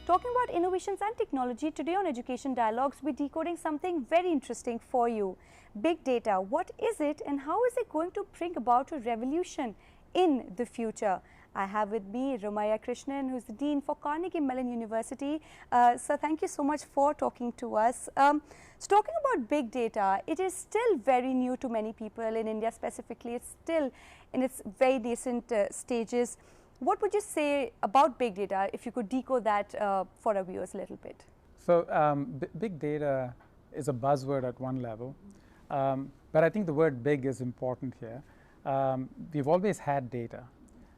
Talking about innovations and technology, today on Education Dialogues, we're decoding something very interesting for you. Big data, what is it and how is it going to bring about a revolution in the future? I have with me Ramaya Krishnan, who's the Dean for Carnegie Mellon University. So thank you so much for talking to us. So talking about big data, it is still very new to many people in India specifically. It's still in its very nascent stages. What would you say about big data if you could decode that for our viewers a little bit? So big data is a buzzword at one level, but I think the word big is important here. We've always had data,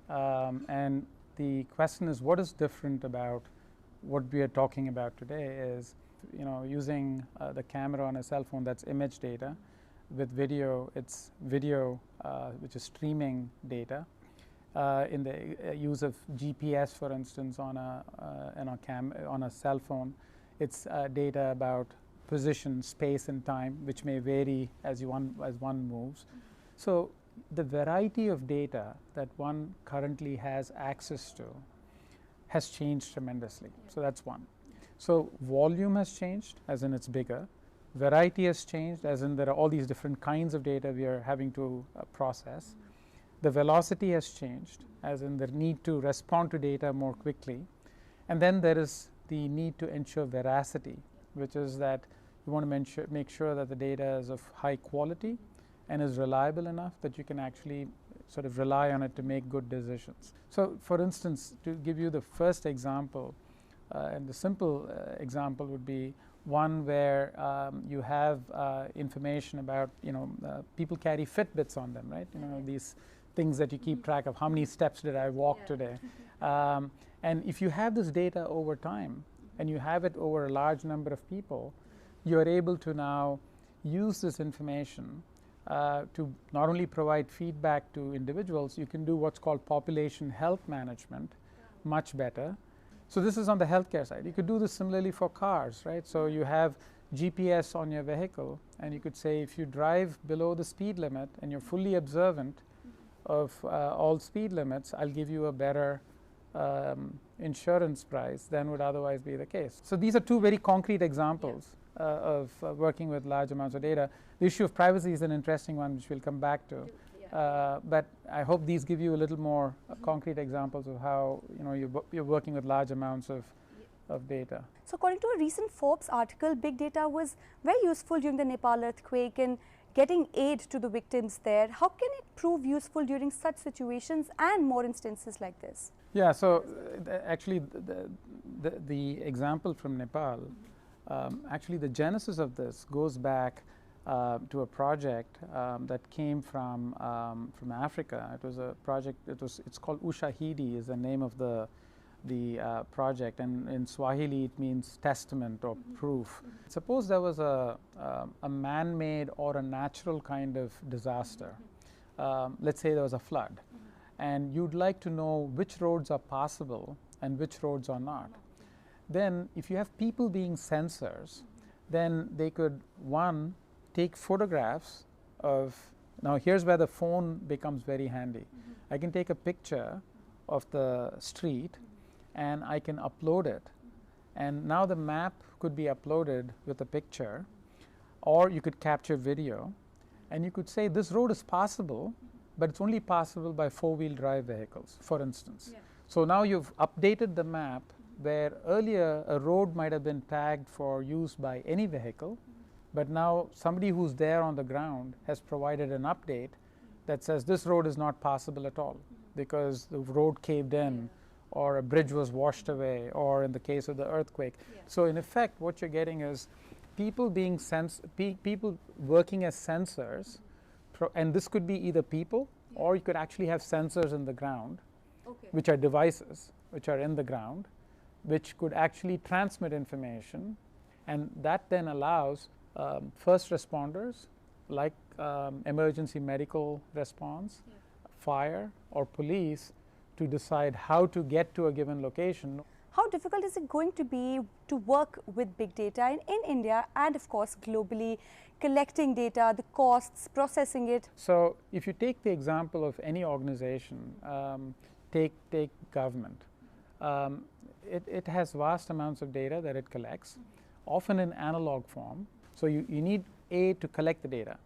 and the question is, what is different about what we are talking about today is, using the camera on a cell phone, that's image data. With video, it's video which is streaming data. In the use of GPS, for instance, on a cell phone, it's data about position, space, and time, which may vary as one moves. So the variety of data that one currently has access to has changed tremendously. So that's one. So volume has changed, as in it's bigger. Variety has changed, as in there are all these different kinds of data we are having to process. The velocity has changed, as in the need to respond to data more quickly. And then there is the need to ensure veracity, which is that you want to make sure that the data is of high quality and is reliable enough that you can actually sort of rely on it to make good decisions. So for instance, to give you the first example, and the simple example would be one where you have information about, people carry Fitbits on them, right? These things that you keep track of, how many steps did I walk today. And if you have this data over time and you have it over a large number of people, you're able to now use this information to not only provide feedback to individuals, you can do what's called population health management much better. So this is on the healthcare side. You could do this similarly for cars, right? So you have GPS on your vehicle, and you could say if you drive below the speed limit and you're fully observant of all speed limits, I'll give you a better insurance price than would otherwise be the case. So these are two very concrete examples of working with large amounts of data. The issue of privacy is an interesting one, which we'll come back to. But I hope these give you a little more concrete examples of how you're working with large amounts of data. So according to a recent Forbes article, big data was very useful during the Nepal earthquake and getting aid to the victims there. How can it prove useful during such situations and more instances like this? Yeah, so actually the example from Nepal, actually the genesis of this goes back to a project that came from Africa. It was a project, it's called Ushahidi is the name of the project, and in Swahili it means testament or proof. Suppose there was a man-made or a natural kind of disaster. Let's say there was a flood, and you'd like to know which roads are passable and which roads are not. Then if you have people being sensors, then they could, one, take photographs of, now here's where the phone becomes very handy. I can take a picture of the street and I can upload it, and now the map could be uploaded with a picture, or you could capture video and you could say this road is passable, but it's only passable by four-wheel drive vehicles, for instance. So now you've updated the map where earlier a road might have been tagged for use by any vehicle, but now somebody who's there on the ground has provided an update that says this road is not passable at all because the road caved in, or a bridge was washed away, or in the case of the earthquake. So in effect, what you're getting is people being people working as sensors, and this could be either people, or you could actually have sensors in the ground, which are devices which are in the ground, which could actually transmit information, and that then allows first responders like emergency medical response, fire, or police to decide how to get to a given location. How difficult is it going to be to work with big data in India and of course globally, collecting data, the costs, processing it? So if you take the example of any organization, take government. it has vast amounts of data that it collects, often in analog form. So you need A, to collect the data,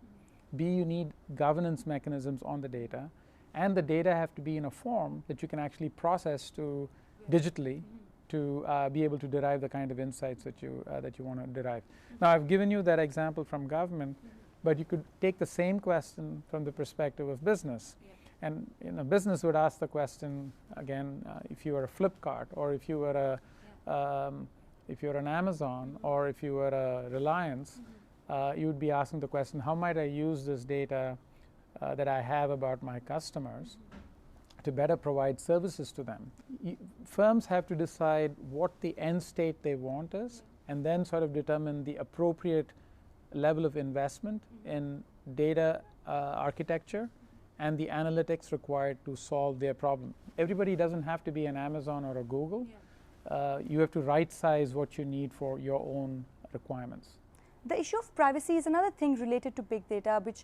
B, you need governance mechanisms on the data, and the data have to be in a form that you can actually process to digitally to be able to derive the kind of insights that you want to derive. Now, I've given you that example from government, but you could take the same question from the perspective of business. And business would ask the question again, if you were a Flipkart, or if you were if you're an Amazon, or if you were a Reliance, you would be asking the question, how might I use this data that I have about my customers to better provide services to them? Firms have to decide what the end state they want is, and then sort of determine the appropriate level of investment in data architecture and the analytics required to solve their problem. Everybody doesn't have to be an Amazon or a Google. You have to right size what you need for your own requirements. The issue of privacy is another thing related to big data, which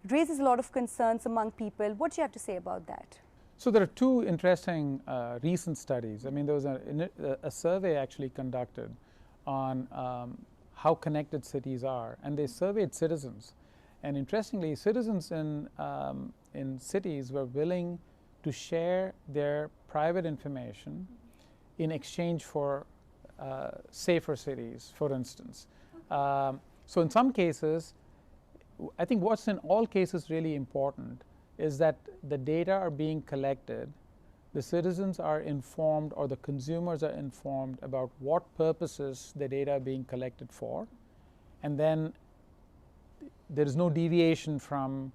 raises a lot of concerns among people. What do you have to say about that? So there are two interesting recent studies. I mean, there was a survey actually conducted on how connected cities are, and they surveyed citizens. And interestingly, citizens in cities were willing to share their private information in exchange for safer cities, for instance. So in some cases, I think what's in all cases really important is that the data are being collected, the citizens are informed, or the consumers are informed about what purposes the data are being collected for, and then there is no deviation from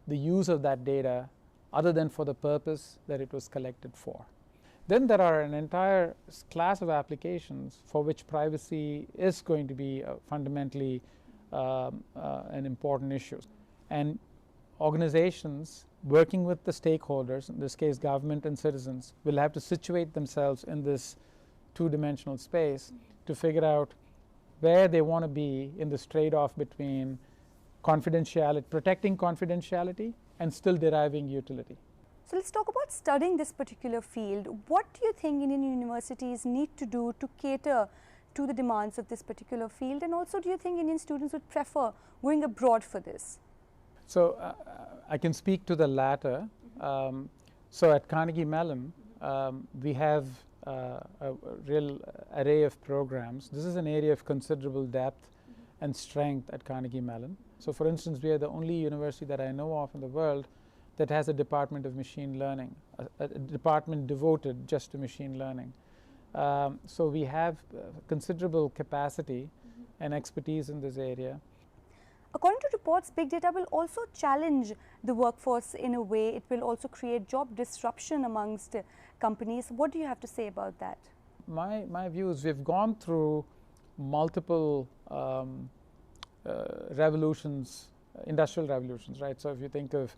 the use of that data other than for the purpose that it was collected for. Then there are an entire class of applications for which privacy is going to be fundamentally an important issue. And organizations working with the stakeholders, in this case government and citizens, will have to situate themselves in this two-dimensional space to figure out where they want to be in this trade-off between confidentiality, protecting confidentiality, and still deriving utility. So let's talk about studying this particular field. What do you think Indian universities need to do to cater to the demands of this particular field? And also, do you think Indian students would prefer going abroad for this? So I can speak to the latter. So at Carnegie Mellon, we have a real array of programs. This is an area of considerable depth and strength at Carnegie Mellon. So for instance, we are the only university that I know of in the world that has a department of machine learning, a department devoted just to machine learning. So we have considerable capacity and expertise in this area. According to reports, big data will also challenge the workforce in a way. It will also create job disruption amongst companies. What do you have to say about that? My view is we've gone through multiple revolutions, industrial revolutions, right? So if you think of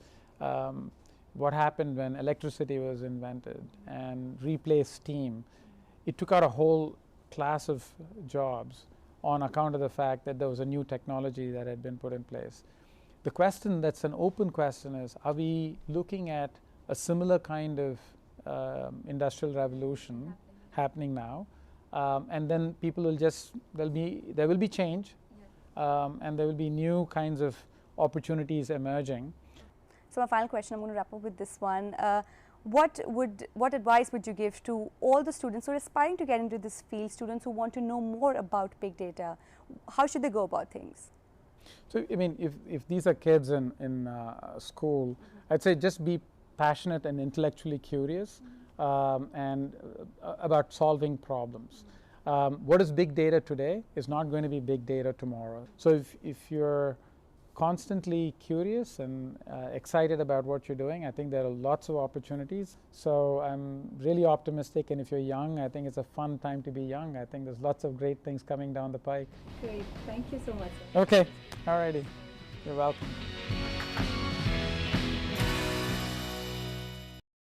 what happened when electricity was invented and replaced steam, it took out a whole class of jobs on account of the fact that there was a new technology that had been put in place. The question that's an open question is, are we looking at a similar kind of industrial revolution happening now? And then people will just, there will be change, and there will be new kinds of opportunities emerging. So my final question, I'm going to wrap up with this one. What advice would you give to all the students who are aspiring to get into this field, students who want to know more about big data? How should they go about things? So, I mean, if these are kids in school, I'd say just be passionate and intellectually curious and about solving problems. What is big data today is not going to be big data tomorrow. So if you're constantly curious and excited about what you're doing, I think there are lots of opportunities. So I'm really optimistic, and if you're young, I think it's a fun time to be young. I think there's lots of great things coming down the pike. Great. Thank you so much. Okay. All righty. You're welcome.